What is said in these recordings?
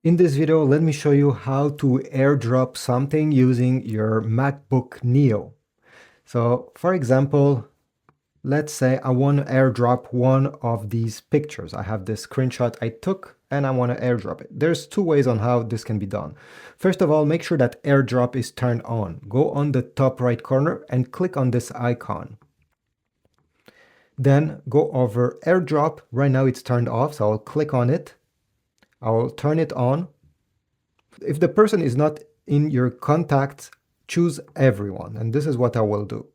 In this video, let me show you how to airdrop something using your MacBook Neo. So for example, let's say I want to airdrop one of these pictures. I have this screenshot I took and I want to airdrop it. There's two ways on how this can be done. First of all, make sure that airdrop is turned on. Go on the top right corner and click on this icon. Then go over AirDrop. Right now it's turned off, so I'll click on it. I will turn it on. If the person is not in your contacts, choose everyone, and this is what I will do.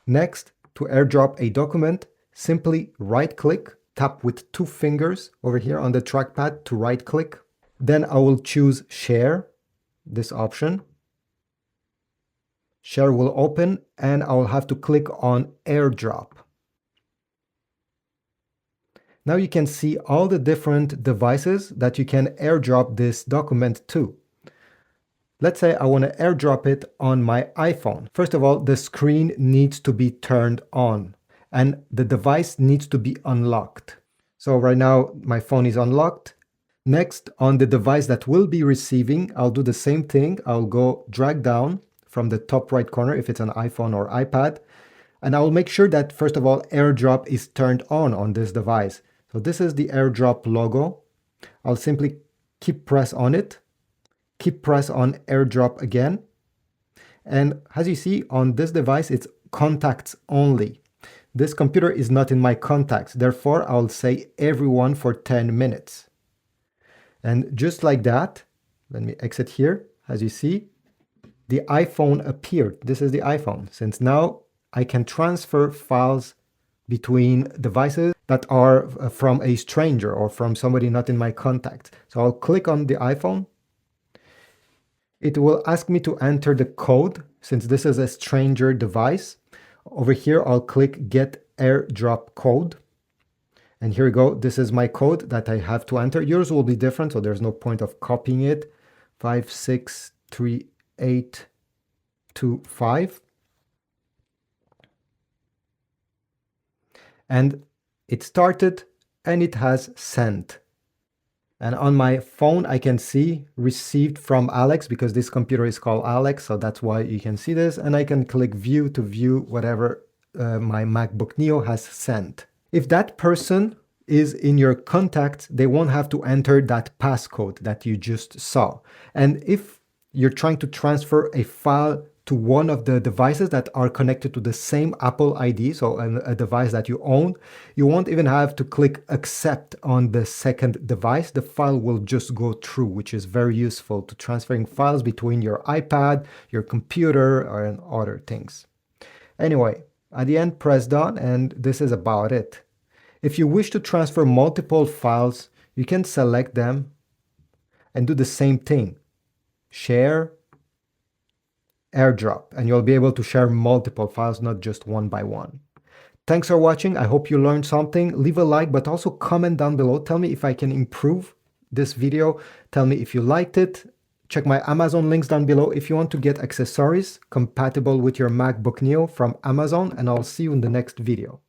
Next, to airdrop a document, simply right-click, tap with 2 fingers over here on the trackpad to right-click. Then I will choose Share, this option. Share will open, and I will have to click on AirDrop. Now you can see all the different devices that you can airdrop this document to. Let's say I want to airdrop it on my iPhone. First of all, the screen needs to be turned on and the device needs to be unlocked. So right now my phone is unlocked. Next, on the device that will be receiving, I'll do the same thing. I'll go drag down from the top right corner if it's an iPhone or iPad. And I'll make sure that first of all, AirDrop is turned on this device. So this is the AirDrop logo. I'll simply keep press on it, keep press on AirDrop again. And as you see on this device, it's contacts only. This computer is not in my contacts. Therefore, I'll say everyone for 10 minutes. And just like that, let me exit here. As you see, the iPhone appeared. This is the iPhone. Since now I can transfer files between devices that are from a stranger or from somebody not in my contacts. So I'll click on the iPhone. It will ask me to enter the code since this is a stranger device. Over here, I'll click Get AirDrop Code. And here we go. This is my code that I have to enter. Yours will be different, so there's no point of copying it. 563825. And it started and it has sent. And on my phone, I can see received from Alex because this computer is called Alex. So that's why you can see this. And I can click view to view whatever my MacBook Neo has sent. If that person is in your contacts, they won't have to enter that passcode that you just saw. And if you're trying to transfer a file to one of the devices that are connected to the same Apple ID, so a device that you own, you won't even have to click accept on the second device. The file will just go through, which is very useful to transferring files between your iPad, your computer, and other things. Anyway, at the end, press done, and this is about it. If you wish to transfer multiple files, you can select them and do the same thing. Share, AirDrop, and you'll be able to share multiple files, not just one by one. Thanks for watching. I hope you learned something. Leave a like, but also comment down below. Tell me if I can improve this video. Tell me if you liked it. Check my Amazon links down below if you want to get accessories compatible with your MacBook Neo from Amazon, and I'll see you in the next video.